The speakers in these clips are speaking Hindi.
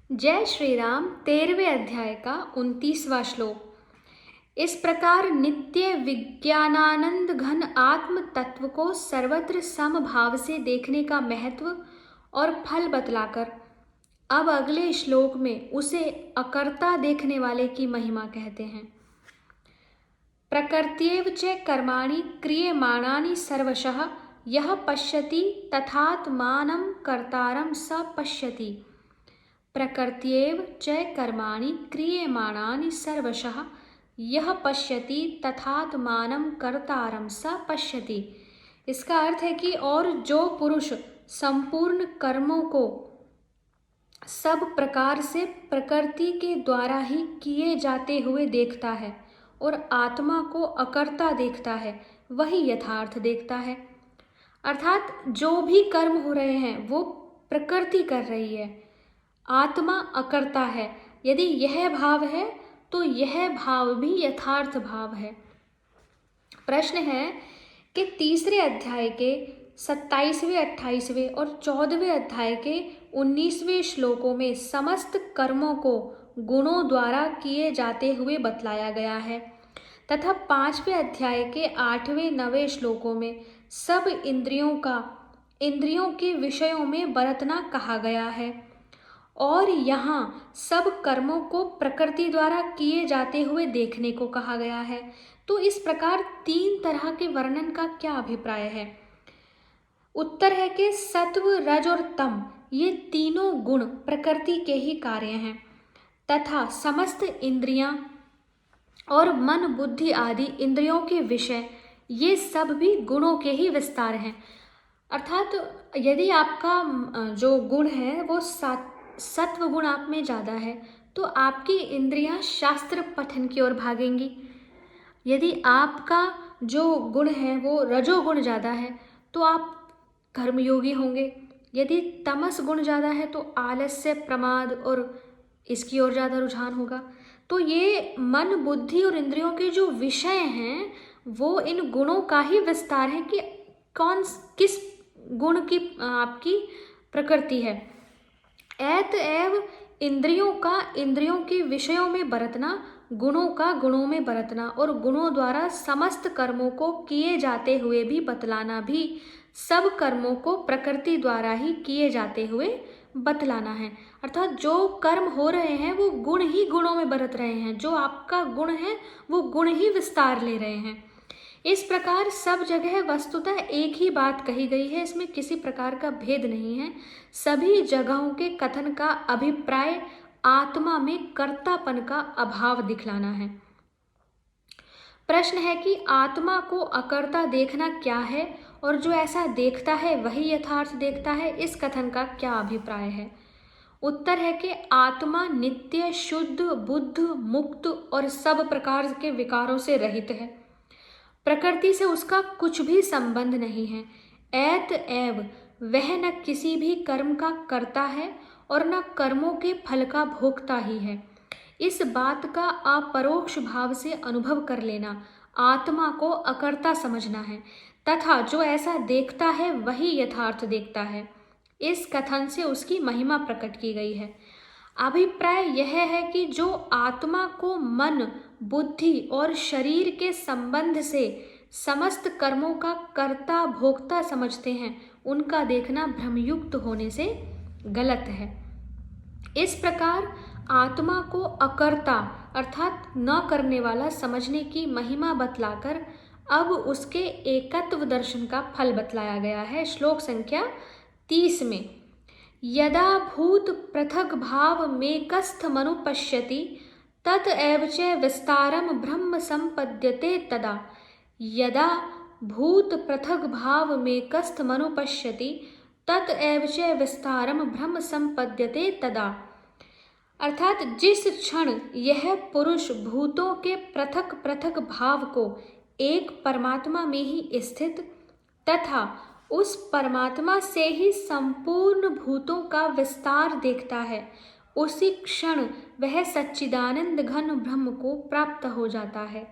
जय श्री राम। 13वें अध्याय का 29वां श्लोक। इस प्रकार नित्य विज्ञानानंद घन आत्म तत्व को सर्वत्र समभाव से देखने का महत्व और फल बतलाकर अब अगले श्लोक में उसे अकर्ता देखने वाले की महिमा कहते हैं। प्रकृत्येव च कर्माणि क्रियमाणानि सर्वशः यः पश्यति तथात्मानं कर्तारं स पश्यति। प्रकृत्येव च कर्माणि क्रियमाणानि सर्वशः यः पश्यति तथात्मानं कर्तारं स पश्यति। इसका अर्थ है कि और जो पुरुष संपूर्ण कर्मों को सब प्रकार से प्रकृति के द्वारा ही किए जाते हुए देखता है और आत्मा को अकर्ता देखता है, वही यथार्थ देखता है। अर्थात जो भी कर्म हो रहे हैं वो प्रकृति कर रही है, आत्मा अकर्ता है। यदि यह भाव है तो यह भाव भी यथार्थ भाव है। प्रश्न है कि तीसरे अध्याय के 27वें, 28वें और 14वें अध्याय के 19वें श्लोकों में समस्त कर्मों को गुणों द्वारा किए जाते हुए बतलाया गया है तथा 5वें अध्याय के 8वें, 9वें श्लोकों में सब इंद्रियों के विषयों में बरतना कहा गया है और यहाँ सब कर्मों को प्रकृति द्वारा किए जाते हुए देखने को कहा गया है। तो इस प्रकार 3 तरह के वर्णन का क्या अभिप्राय है? उत्तर है कि सत्व, रज और तम ये तीनों गुण प्रकृति के ही कार्य हैं तथा समस्त इंद्रियां और मन, बुद्धि आदि इंद्रियों के विषय ये सब भी गुणों के ही विस्तार हैं। अर्थात यदि आपका जो गुण है वो सत्व गुण आप में ज़्यादा है तो आपकी इंद्रियां शास्त्र पठन की ओर भागेंगी। यदि आपका जो गुण है वो रजोगुण ज़्यादा है तो आप कर्मयोगी होंगे। यदि तमस गुण ज़्यादा है तो आलस्य, प्रमाद और इसकी ओर ज़्यादा रुझान होगा। तो ये मन, बुद्धि और इंद्रियों के जो विषय हैं वो इन गुणों का ही विस्तार है कि किस गुण की आपकी प्रकृति है। एतएव इंद्रियों का इंद्रियों के विषयों में बरतना, गुणों का गुणों में बरतना और गुणों द्वारा समस्त कर्मों को किए जाते हुए भी बतलाना भी सब कर्मों को प्रकृति द्वारा ही किए जाते हुए बतलाना है। अर्थात जो कर्म हो रहे हैं वो गुण ही गुणों में बरत रहे हैं, जो आपका गुण है वो गुण ही विस्तार ले रहे हैं। इस प्रकार सब जगह वस्तुतः एक ही बात कही गई है, इसमें किसी प्रकार का भेद नहीं है। सभी जगहों के कथन का अभिप्राय आत्मा में कर्तापन का अभाव दिखलाना है। प्रश्न है कि आत्मा को अकर्ता देखना क्या है और जो ऐसा देखता है वही यथार्थ देखता है, इस कथन का क्या अभिप्राय है? उत्तर है कि आत्मा नित्य, शुद्ध, बुद्ध, मुक्त और सब प्रकार के विकारों से रहित है। प्रकृति से उसका कुछ भी संबंध नहीं है। एतएव वह न किसी भी कर्म का करता है और न कर्मों के फल का भोगता ही है। इस बात का अपरोक्ष भाव से अनुभव कर लेना आत्मा को अकर्ता समझना है तथा जो ऐसा देखता है वही यथार्थ देखता है। इस कथन से उसकी महिमा प्रकट की गई है। अभिप्राय यह है कि जो आत्मा को मन, बुद्धि और शरीर के संबंध से समस्त कर्मों का कर्ता भोक्ता समझते हैं, उनका देखना भ्रमयुक्त होने से गलत है। इस प्रकार आत्मा को अकर्ता अर्थात न करने वाला समझने की महिमा बतलाकर अब उसके एकत्व दर्शन का फल बतलाया गया है। श्लोक संख्या 30 में यदा भूत पृथक भाव मेकस्थ मनु पश्यति ततएव च विस्तारम ब्रह्म संपद्यते तदा। यदा भूत पृथक भाव मेकस्थ मनु पश्यति ततएव च विस्तारम ब्रह्म संपद्यते तदा। अर्थात जिस क्षण यह पुरुष भूतों के पृथक पृथक भाव को एक परमात्मा में ही स्थित तथा उस परमात्मा से ही संपूर्ण भूतों का विस्तार देखता है, उसी क्षण वह सच्चिदानंद घन ब्रह्म को प्राप्त हो जाता है।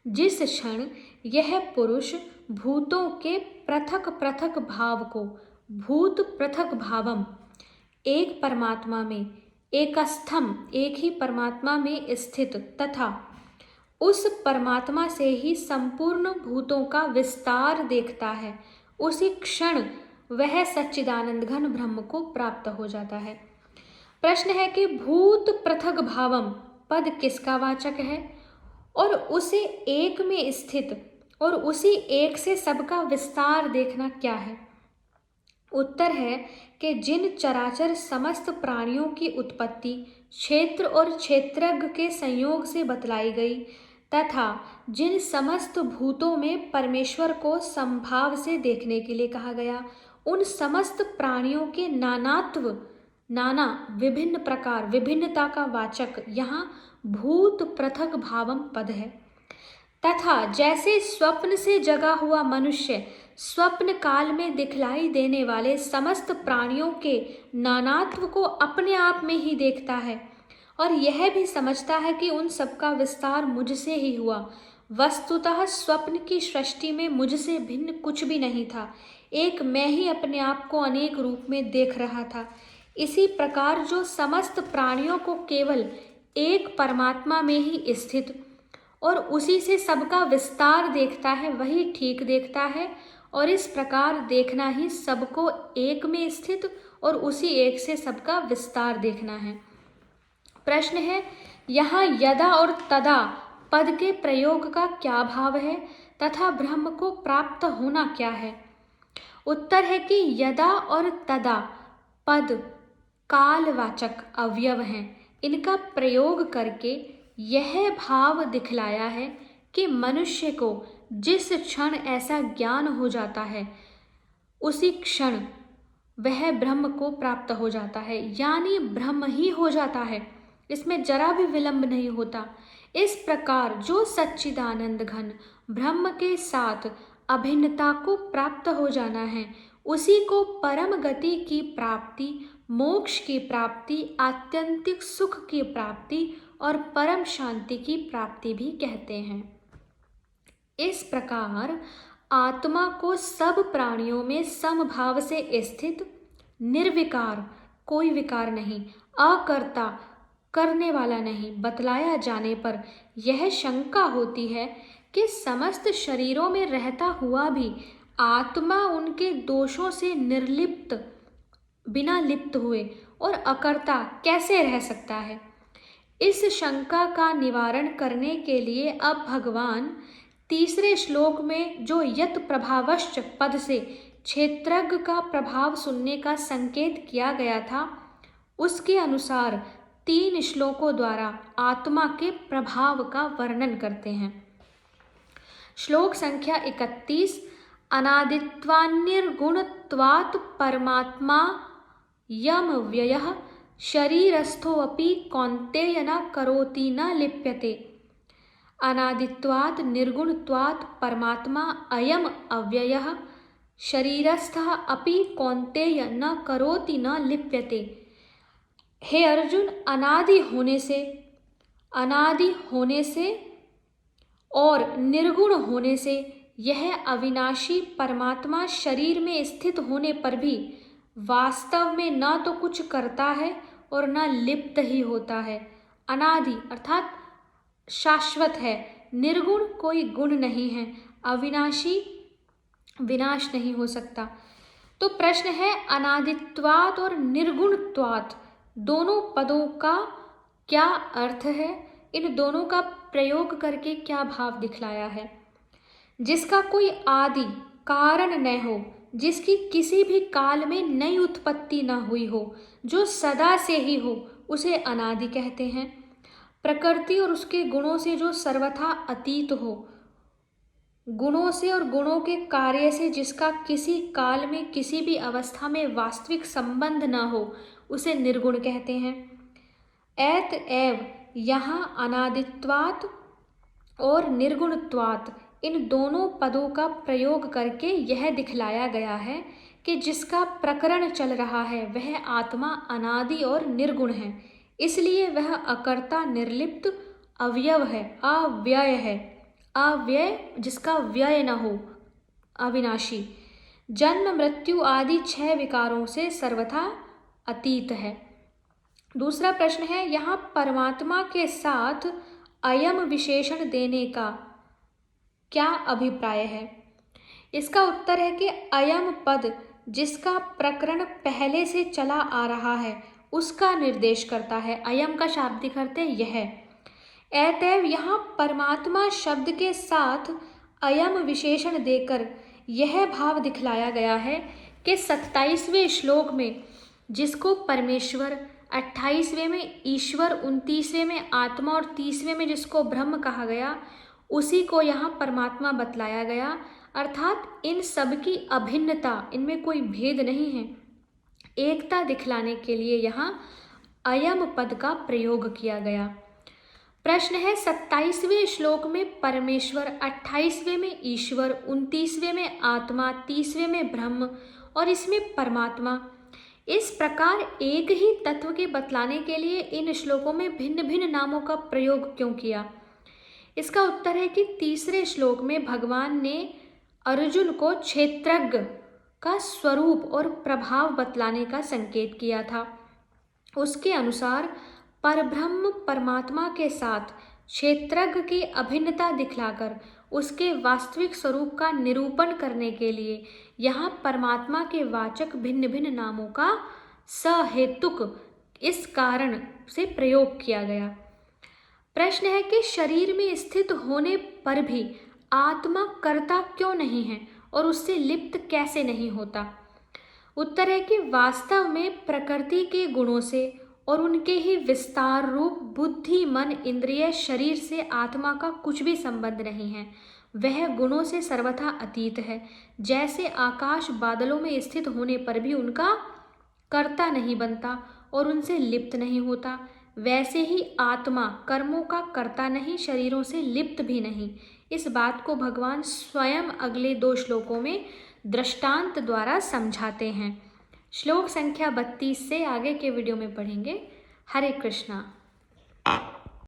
जिस क्षण यह पुरुष भूतों के पृथक पृथक भाव को भूत पृथक भावम एक परमात्मा में, एकस्थम एक ही परमात्मा में स्थित तथा उस परमात्मा से ही संपूर्ण भूतों का विस्तार देखता है, उसी क्षण वह सच्चिदानंद घन ब्रह्म को प्राप्त हो जाता है। प्रश्न है कि भूत पृथक भावम पद किसका वाचक है और उसे एक में स्थित और उसी एक से सबका विस्तार देखना क्या है? उत्तर है कि जिन चराचर समस्त प्राणियों की उत्पत्ति क्षेत्र और क्षेत्रज्ञ के संयोग से बतलाई गई तथा जिन समस्त भूतों में परमेश्वर को संभाव से देखने के लिए कहा गया, उन समस्त प्राणियों के नानात्व, नाना विभिन्न प्रकार, विभिन्नता का वाचक यहाँ भूत पृथक भावम पद है। तथा जैसे स्वप्न से जगा हुआ मनुष्य स्वप्न काल में दिखलाई देने वाले समस्त प्राणियों के नानात्व को अपने आप में ही देखता है और यह भी समझता है कि उन सबका विस्तार मुझसे ही हुआ, वस्तुतः स्वप्न की सृष्टि में मुझसे भिन्न कुछ भी नहीं था, एक मैं ही अपने आप को अनेक रूप में देख रहा था। इसी प्रकार जो समस्त प्राणियों को केवल एक परमात्मा में ही स्थित और उसी से सबका विस्तार देखता है, वही ठीक देखता है और इस प्रकार देखना ही सबको एक में स्थित और उसी एक से सबका विस्तार देखना है। प्रश्न है यहाँ यदा और तदा पद के प्रयोग का क्या भाव है तथा ब्रह्म को प्राप्त होना क्या है? उत्तर है कि यदा और तदा पद कालवाचक अवयव हैं, इनका प्रयोग करके यह भाव दिखलाया है कि मनुष्य को जिस क्षण ऐसा ज्ञान हो जाता है उसी क्षण वह ब्रह्म को प्राप्त हो जाता है, यानी ब्रह्म ही हो जाता है, इसमें जरा भी विलंब नहीं होता। इस प्रकार जो सच्चिदानंद घन ब्रह्म के साथ अभिन्नता को प्राप्त हो जाना है, उसी को परम गति की प्राप्ति, मोक्ष की प्राप्ति, आत्यंतिक सुख की प्राप्ति और परम शांति की प्राप्ति भी कहते हैं। इस प्रकार आत्मा को सब प्राणियों में समभाव से स्थित, निर्विकार, कोई विकार नहीं, अकर्ता, करने वाला नहीं बतलाया जाने पर यह शंका होती है कि समस्त शरीरों में रहता हुआ भी आत्मा उनके दोषों से निर्लिप्त, बिना लिप्त हुए और अकर्ता कैसे रह सकता है? इस शंका का निवारण करने के लिए अब भगवान तीसरे श्लोक में जो यत प्रभावश्च पद से क्षेत्रज्ञ का प्रभाव सुनने का संकेत किया गया था, उसके अनुसार 3 श्लोकों द्वारा आत्मा के प्रभाव का वर्णन करते हैं। श्लोक संख्या 31 अनादित्वान्निर्गुणत्वात् परमात्मा यम व्ययः शरीरस्थोऽपि कौन्तेय न करोति न लिप्यते। अनादित्वात् निर्गुणत्वात् परमात्मा अयम अव्ययः शरीरस्थः अपि कौन्तेय न करोति न लिप्यते। हे अर्जुन, अनादि होने से और निर्गुण होने से यह अविनाशी परमात्मा शरीर में स्थित होने पर भी वास्तव में न तो कुछ करता है और न लिप्त ही होता है। अनादि अर्थात शाश्वत है, निर्गुण कोई गुण नहीं है, अविनाशी विनाश नहीं हो सकता। तो प्रश्न है अनादित्वात् और निर्गुणत्वात् दोनों पदों का क्या अर्थ है? इन दोनों का प्रयोग करके क्या भाव दिखलाया है? जिसका कोई आदि कारण न हो, जिसकी किसी भी काल में नई उत्पत्ति न हुई हो, जो सदा से ही हो, उसे अनादि कहते हैं। प्रकृति और उसके गुणों से जो सर्वथा अतीत हो, गुणों से और गुणों के कार्य से जिसका किसी काल में किसी भी अवस्था में वास्तविक संबंध न हो, उसे निर्गुण कहते हैं। अतएव यहाँ अनादित्वात् और निर्गुणत्वात् इन दोनों पदों का प्रयोग करके यह दिखलाया गया है कि जिसका प्रकरण चल रहा है वह आत्मा अनादि और निर्गुण है, इसलिए वह अकर्ता, निर्लिप्त, अवयव है, अव्यय है, अव्यय जिसका व्यय न हो, अविनाशी, जन्म मृत्यु आदि 6 विकारों से सर्वथा अतीत है। दूसरा प्रश्न है, यहाँ परमात्मा के साथ अयम विशेषण देने का क्या अभिप्राय है? इसका उत्तर है कि अयम पद जिसका प्रकरण पहले से चला आ रहा है उसका निर्देश करता है। अयम का शाब्दिक अर्थ है यह। अतएव यहाँ परमात्मा शब्द के साथ अयम विशेषण देकर यह भाव दिखलाया गया है कि 27वें श्लोक में जिसको परमेश्वर, 28वें में ईश्वर, 29वें में आत्मा और 30वें में जिसको ब्रह्म कहा गया उसी को यहाँ परमात्मा बतलाया गया। अर्थात इन सब की अभिन्नता, इनमें कोई भेद नहीं है। एकता दिखलाने के लिए यहाँ अयम पद का प्रयोग किया गया। प्रश्न है, 27वें श्लोक में परमेश्वर, 28वें में ईश्वर, 29वें में आत्मा, 30वें में ब्रह्म और इसमें परमात्मा, इस प्रकार एक ही तत्व के बतलाने के लिए इन श्लोकों में भिन्न भिन्न नामों का प्रयोग क्यों किया? इसका उत्तर है कि तीसरे श्लोक में भगवान ने अर्जुन को क्षेत्रज्ञ का स्वरूप और प्रभाव बतलाने का संकेत किया था। उसके अनुसार परब्रह्म परमात्मा के साथ क्षेत्रज्ञ की अभिन्नता दिखलाकर उसके वास्तविक स्वरूप का निरूपण करने के लिए यहाँ परमात्मा के वाचक भिन्न भिन्न नामों का सहेतुक इस कारण से प्रयोग किया गया। प्रश्न है कि शरीर में स्थित होने पर भी आत्मा कर्ता क्यों नहीं है और उससे लिप्त कैसे नहीं होता? उत्तर है कि वास्तव में प्रकृति के गुणों से और उनके ही विस्तार रूप बुद्धि, मन, इंद्रिय, शरीर से आत्मा का कुछ भी संबंध नहीं है। वह गुणों से सर्वथा अतीत है। जैसे आकाश बादलों में स्थित होने पर भी उनका कर्ता नहीं बनता और उनसे लिप्त नहीं होता, वैसे ही आत्मा कर्मों का कर्ता नहीं, शरीरों से लिप्त भी नहीं। इस बात को भगवान स्वयं अगले 2 श्लोकों में दृष्टांत द्वारा समझाते हैं। श्लोक संख्या 32 से आगे के वीडियो में पढ़ेंगे। हरे कृष्णा।